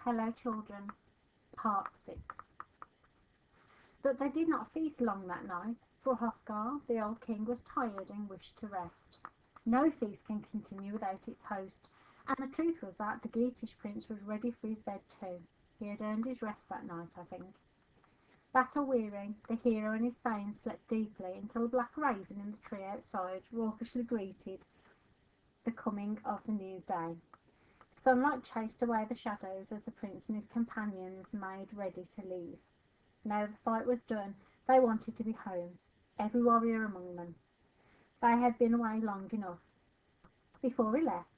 Hello Children, Part 6. But they did not feast long that night, for Hrothgar, the old king, was tired and wished to rest. No feast can continue without its host, and the truth was that the Geatish prince was ready for his bed too. He had earned his rest that night, I think. Battle-weary, the hero and his thanes slept deeply until a black raven in the tree outside raucously greeted the coming of the new day. Sunlight chased away the shadows as the prince and his companions made ready to leave. Now the fight was done, they wanted to be home, every warrior among them. They had been away long enough. Before he left,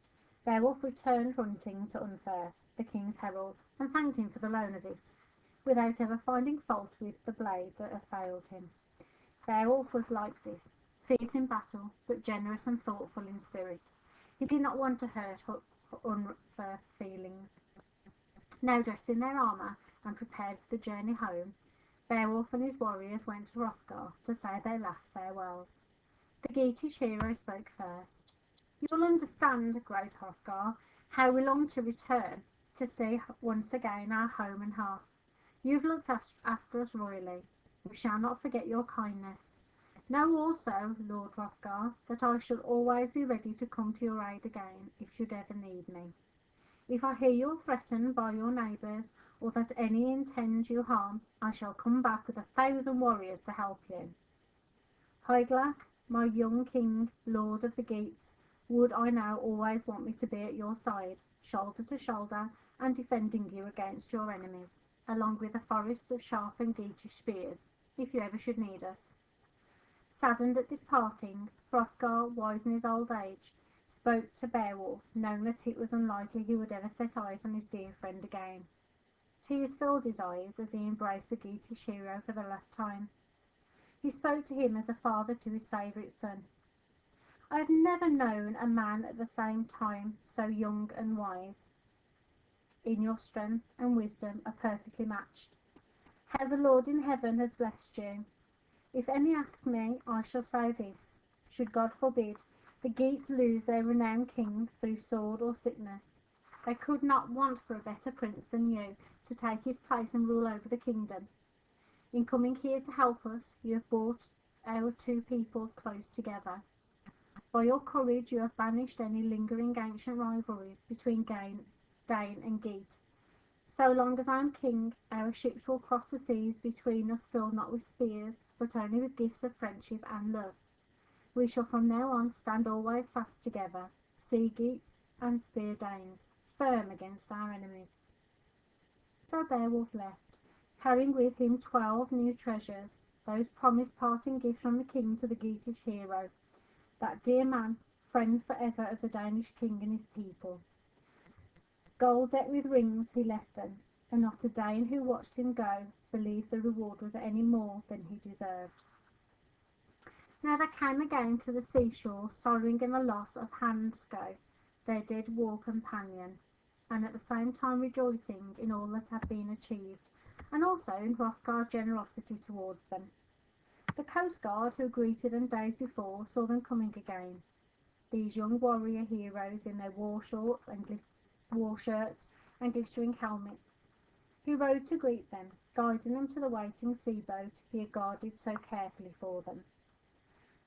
Beowulf returned hunting to Unferth, the king's herald, and thanked him for the loan of it, without ever finding fault with the blade that had failed him. Beowulf was like this, fierce in battle, but generous and thoughtful in spirit. He did not want to hurt Unferth's feelings. Now dressed in their armour and prepared for the journey home, Beowulf and his warriors went to Hrothgar to say their last farewells. The Geatish hero spoke first. "You will understand, great Hrothgar, how we long to return, to see once again our home and hearth. You have looked after us royally. We shall not forget your kindness. Know also, Lord Hrothgar, that I shall always be ready to come to your aid again, if you should ever need me. If I hear you are threatened by your neighbours, or that any intends you harm, I shall come back with 1,000 warriors to help you. Hygelac, my young king, lord of the Geats, would I know always want me to be at your side, shoulder to shoulder, and defending you against your enemies, along with a forest of sharpened Geatish spears, if you ever should need us." Saddened at this parting, Hrothgar, wise in his old age, spoke to Beowulf, knowing that it was unlikely he would ever set eyes on his dear friend again. Tears filled his eyes as he embraced the Geatish hero for the last time. He spoke to him as a father to his favourite son. "I have never known a man at the same time so young and wise. In your strength and wisdom are perfectly matched. How the Lord in heaven has blessed you. If any ask me, I shall say this: should God forbid the Geats lose their renowned king through sword or sickness, they could not want for a better prince than you to take his place and rule over the kingdom. In coming here to help us, you have brought our two peoples close together. By your courage you have banished any lingering ancient rivalries between Dane and Geat. So long as I am king, our ships will cross the seas between us filled not with spears, but only with gifts of friendship and love. We shall from now on stand always fast together, sea Geats and spear Danes, firm against our enemies." So Beowulf left, carrying with him 12 new treasures, those promised parting gifts from the king to the Geatish hero, that dear man, friend forever of the Danish king and his people. Gold decked with rings he left them, and not a Dane who watched him go believed the reward was any more than he deserved. Now they came again to the seashore, sorrowing in the loss of Handsko, their dead war companion, and at the same time rejoicing in all that had been achieved, and also in Hrothgar's generosity towards them. The coast guard who greeted them days before saw them coming again, these young warrior heroes in their war shirts and glittering helmets. He rode to greet them, guiding them to the waiting sea-boat he had guarded so carefully for them.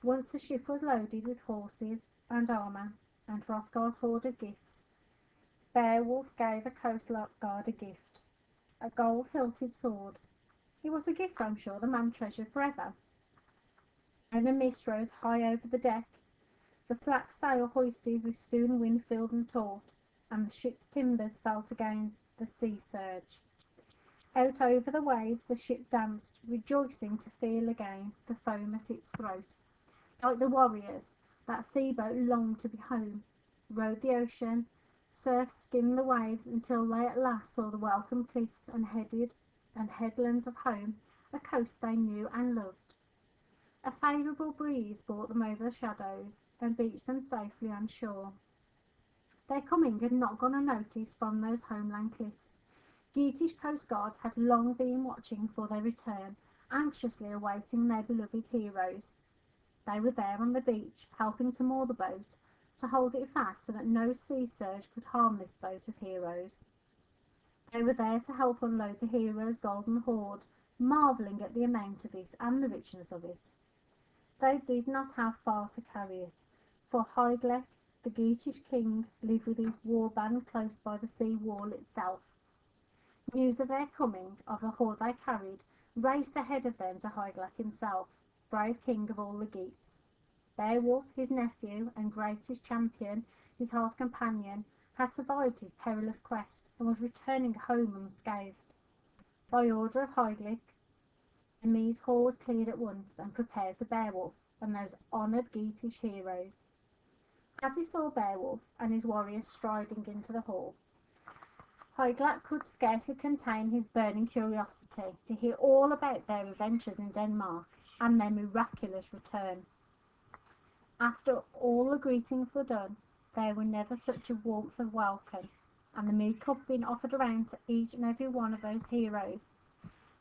Once the ship was loaded with horses and armour and Hrothgar's hoard of gifts, Beowulf gave the coast guard a gift, a gold-hilted sword. It was a gift, I'm sure, the man treasured forever. And a mist rose high over the deck, the slack sail hoisted was soon wind-filled and taut, and the ship's timbers felt against the sea surge. Out over the waves the ship danced, rejoicing to feel again the foam at its throat. Like the warriors, that sea-boat longed to be home, rode the ocean, surf skimmed the waves until they at last saw the welcome cliffs and headlands of home, a coast they knew and loved. A favourable breeze brought them over the shadows and beached them safely on shore. Their coming had not gone unnoticed from those homeland cliffs. Geatish coastguards had long been watching for their return, anxiously awaiting their beloved heroes. They were there on the beach, helping to moor the boat, to hold it fast so that no sea surge could harm this boat of heroes. They were there to help unload the hero's golden hoard, marvelling at the amount of it and the richness of it. They did not have far to carry it, for Hygelac, the Geatish king, lived with his war band close by the sea wall itself. News of their coming, of the hoard they carried, raced ahead of them to Hygelac himself, brave king of all the Geats. Beowulf, his nephew and greatest champion, his hearth companion, had survived his perilous quest and was returning home unscathed. By order of Hygelac, the mead hall was cleared at once and prepared for Beowulf and those honoured Geatish heroes. As he saw Beowulf and his warriors striding into the hall, Hygelac could scarcely contain his burning curiosity to hear all about their adventures in Denmark and their miraculous return. After all the greetings were done, there was never such a warmth of welcome, and the mead cup being offered around to each and every one of those heroes,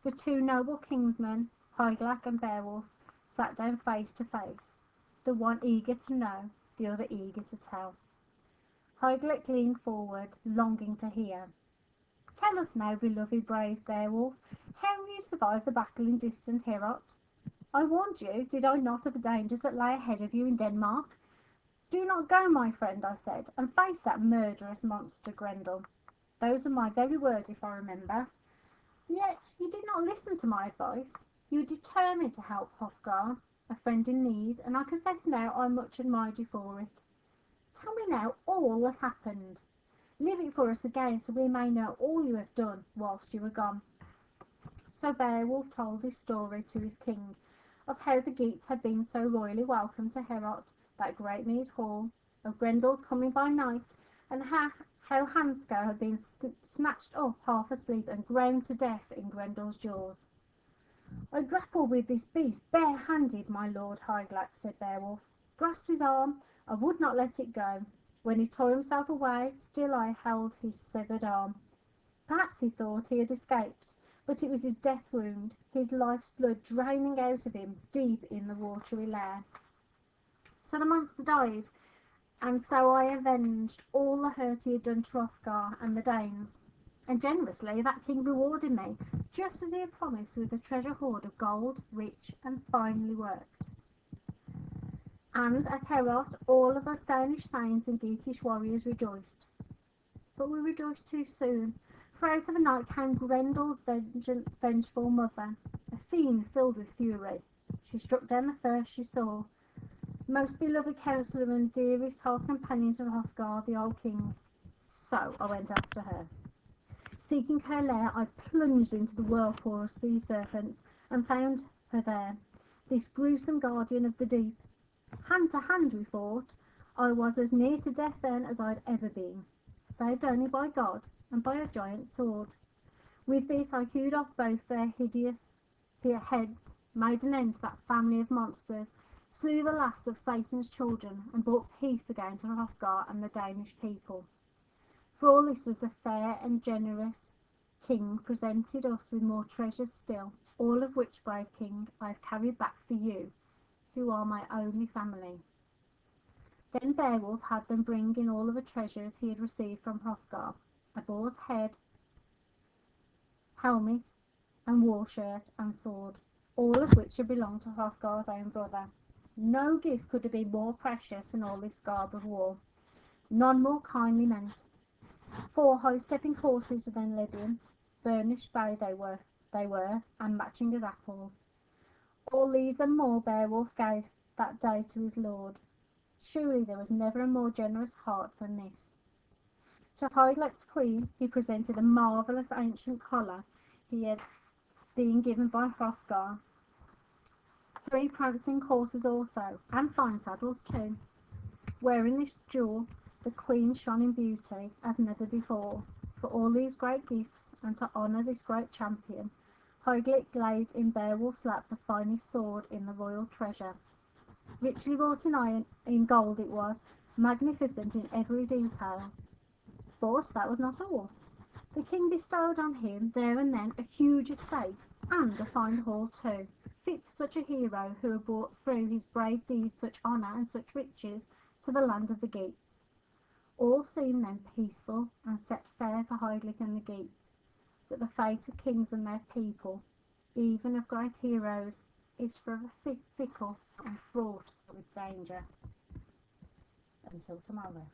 the two noble kinsmen, Hygelac and Beowulf, sat down face to face, the one eager to know, the other eager to tell. Hygelac leaned forward, longing to hear. "Tell us now, beloved brave Beowulf, how you survived the battle in distant Heorot. I warned you, did I not, of the dangers that lay ahead of you in Denmark? Do not go, my friend, I said, and face that murderous monster Grendel. Those are my very words, if I remember. Yet you did not listen to my advice. You were determined to help Hrothgar, a friend in need, and I confess now I much admired you for it. Tell me now all that happened. Live it for us again, so we may know all you have done whilst you were gone." So Beowulf told his story to his king, of how the Geats had been so royally welcomed to Heorot, that great mead hall, of Grendel's coming by night, and how Hansko had been snatched up half asleep and ground to death in Grendel's jaws. "I grappled with this beast bare-handed, my lord Hygelac," said Beowulf. "Grasped his arm, I would not let it go. When he tore himself away, still I held his severed arm. Perhaps he thought he had escaped, but it was his death wound, his life's blood draining out of him deep in the watery lair. So the monster died, and so I avenged all the hurt he had done to Hrothgar and the Danes. And generously that king rewarded me, just as he had promised, with a treasure hoard of gold, rich and finely worked. And at Heorot all of us Danish thanes and Geatish warriors rejoiced. But we rejoiced too soon, for out of the night came Grendel's vengeful mother, a fiend filled with fury. She struck down the first she saw, most beloved counsellor and dearest hearth companion to Hrothgar, the old king. So I went after her. Seeking her lair, I plunged into the whirlpool of sea serpents and found her there, this gruesome guardian of the deep. Hand to hand we fought. I was as near to death then as I'd ever been, saved only by God and by a giant sword. With this I hewed off both their hideous heads, made an end to that family of monsters, slew the last of Satan's children, and brought peace again to Hrothgar and the Danish people. For all this was a fair and generous king presented us with more treasures still, all of which, brave king, I have carried back for you, who are my only family." Then Beowulf had them bring in all of the treasures he had received from Hrothgar, a boar's head, helmet, and war shirt and sword, all of which had belonged to Hrothgar's own brother. No gift could have been more precious than all this garb of war, none more kindly meant. 4 high-stepping horses were then led in, burnished bay they were, and matching as apples. All these and more Beowulf gave that day to his lord. Surely there was never a more generous heart than this. To Hygelac's queen he presented a marvellous ancient collar he had been given by Hrothgar, 3 prancing horses also, and fine saddles too. Wearing this jewel, the queen shone in beauty as never before. For all these great gifts, and to honour this great champion, Hygelac laid in Beowulf's lap the finest sword in the royal treasure. Richly wrought in iron, in gold it was, magnificent in every detail. But that was not all. The king bestowed on him there and then a huge estate, and a fine hall too, fit for such a hero who had brought through his brave deeds such honour and such riches to the land of the Geats. All seemed then peaceful and set fair for Hygelac and the Geats. that the fate of kings and their people, even of great heroes, is forever fickle and fraught with danger. Until tomorrow.